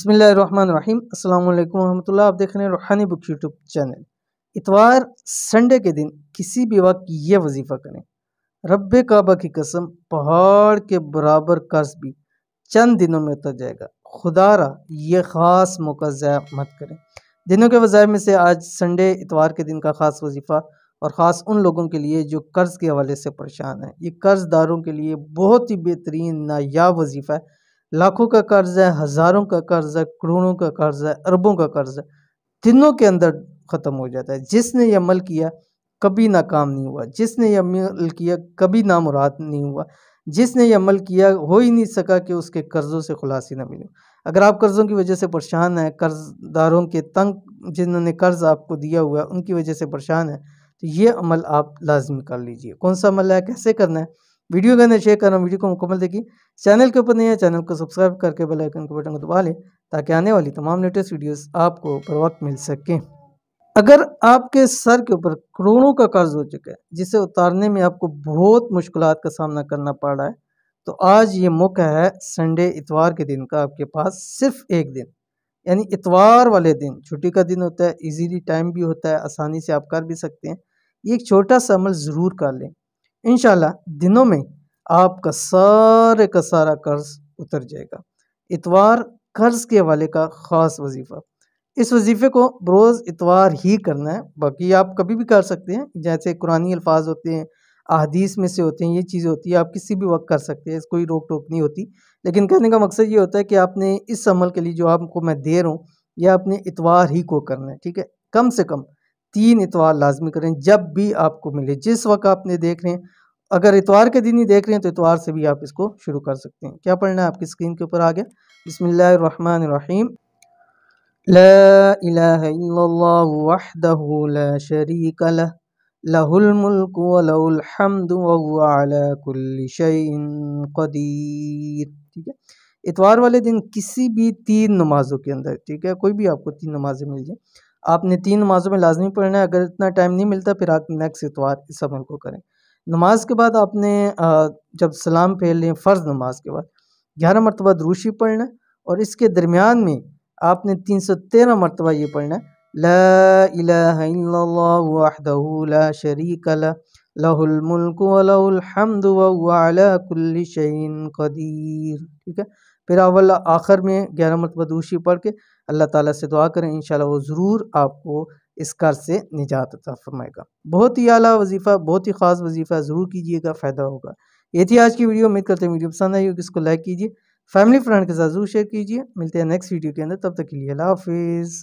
बिस्मिल्लाहिर्रहमानिर्रहीम। अस्सलाम वालेकुम रहमतुल्लाह। आप देख रहे हैं रूहानी बुक्स यूट्यूब चैनल। इतवार संडे के दिन किसी भी वक्त ये वजीफ़ा करें। रब्बे काबा की कसम, पहाड़ के बराबर कर्ज भी चंद दिनों में उतर जाएगा। खुदारा ये ख़ास मौका ज़ाया मत करें। दिनों के वज़ाइफ में से आज संडे इतवार के दिन का ख़ास वजीफ़ा और ख़ास उन लोगों के लिए जो कर्ज़ के हवाले से परेशान हैं। ये कर्ज़दारों के लिए बहुत ही बेहतरीन नायाब वजीफ़ा है। लाखों का कर्ज है, हज़ारों का कर्ज है, करोड़ों का कर्ज है, अरबों का कर्ज है, दिनों के अंदर ख़त्म हो जाता है। जिसने ये अमल किया कभी नाकाम नहीं हुआ, जिसने ये अमल किया कभी नामुराद नहीं हुआ, जिसने ये अमल किया हो ही नहीं सका कि उसके कर्ज़ों से खुलासी ना मिले। अगर आप कर्ज़ों की वजह से परेशान हैं, कर्ज़दारों के तंग जिन्होंने कर्ज़ आपको दिया हुआ है उनकी वजह से परेशान है, तो ये अमल आप लाजमी कर लीजिए। कौन सा अमल है, कैसे करना है, वीडियो के अंदर शेयर कर रहा हूँ। वीडियो को मुकम्मल देखिए। चैनल के ऊपर नहीं है, चैनल को सब्सक्राइब करके बेल आइकन के बटन को दबा लें ताकि आने वाली तमाम लेटेस्ट वीडियोस आपको बर वक्त मिल सकें। अगर आपके सर के ऊपर करोड़ों का कर्ज हो चुका है जिसे उतारने में आपको बहुत मुश्किलात का सामना करना पड़ रहा है, तो आज ये मौका है संडे इतवार के दिन का आपके पास सिर्फ एक दिन, यानी इतवार वाले दिन छुट्टी का दिन होता है, इजीली टाइम भी होता है, आसानी से आप कर भी सकते हैं। ये एक छोटा सा अमल ज़रूर कर लें। इंशाल्लाह दिनों में आपका सारे का सारा कर्ज उतर जाएगा। इतवार कर्ज के हवाले का ख़ास वजीफ़ा। इस वजीफ़े को बरोज़ इतवार ही करना है, बाकी आप कभी भी कर सकते हैं। जैसे कुरानी अल्फाज होते हैं, अहादीस में से होते हैं, ये चीज़ें होती है, आप किसी भी वक्त कर सकते हैं, कोई रोक टोक नहीं होती। लेकिन कहने का मकसद ये होता है कि आपने इस अमल के लिए जो आपको मैं दे रहा हूँ, ये आपने इतवार ही को करना है, ठीक है। कम से कम 3 इतवार लाजमी करें, जब भी आपको मिले, जिस वक्त आपने देख रहे हैं। अगर इतवार के दिन ही देख रहे हैं तो इतवार से भी आप इसको शुरू कर सकते हैं। क्या पढ़ना है, आपकी स्क्रीन के ऊपर आ गया। बिस्मिल्लाहिर्रहमानिर्रहीम। ला इलाहा इल्लल्लाहु वहदहु ला शरीका लह, लहुल मुल्कु व लहुल हम्दु व हुवा अला कुल्लि शैइन क़दीर। ठीक है। इतवार वाले दिन किसी भी 3 नमाज़ों के अंदर, ठीक है, कोई भी आपको 3 नमाज़ें मिल जाए, आपने 3 नमाज़ों में लाज़मी पढ़ना है। अगर इतना टाइम नहीं मिलता फिर आप नेक्स्ट इतवार इस अमल को करें। नमाज के बाद आपने जब सलाम फेर लें, फ़र्ज़ नमाज के बाद 11 मरतबा दुरूद शरीफ पढ़ना है और इसके दरमियान में आपने 313 मरतबा ये पढ़ना है, ला इलाहा इल्लल्लाहु वहदहु ला शरीका लह, लहुल मुल्कु व लहुल हम्दु व हुवा अला कुल्लि शैइन क़दीर। ठीक है। फिर अव्वल आखिर में 11 मरतबा दुरूद शरीफ पढ़ के अल्लाह ताला से दुआ करें, इंशाल्लाह वो ज़रूर आपको इस कर्ज से निजात अता फरमाएगा। बहुत ही आला वजीफ़ा, बहुत ही ख़ास वजीफ़ा, ज़रूर कीजिएगा, फ़ायदा होगा। ये थी आज की वीडियो। उम्मीद करते हैं वीडियो पसंद आई होगी, इसको लाइक कीजिए, फैमिली फ्रेंड के साथ ज़रूर शेयर कीजिए। मिलते हैं नेक्स्ट वीडियो के अंदर, तब तक के लिए अल्लाह हाफ़िज़।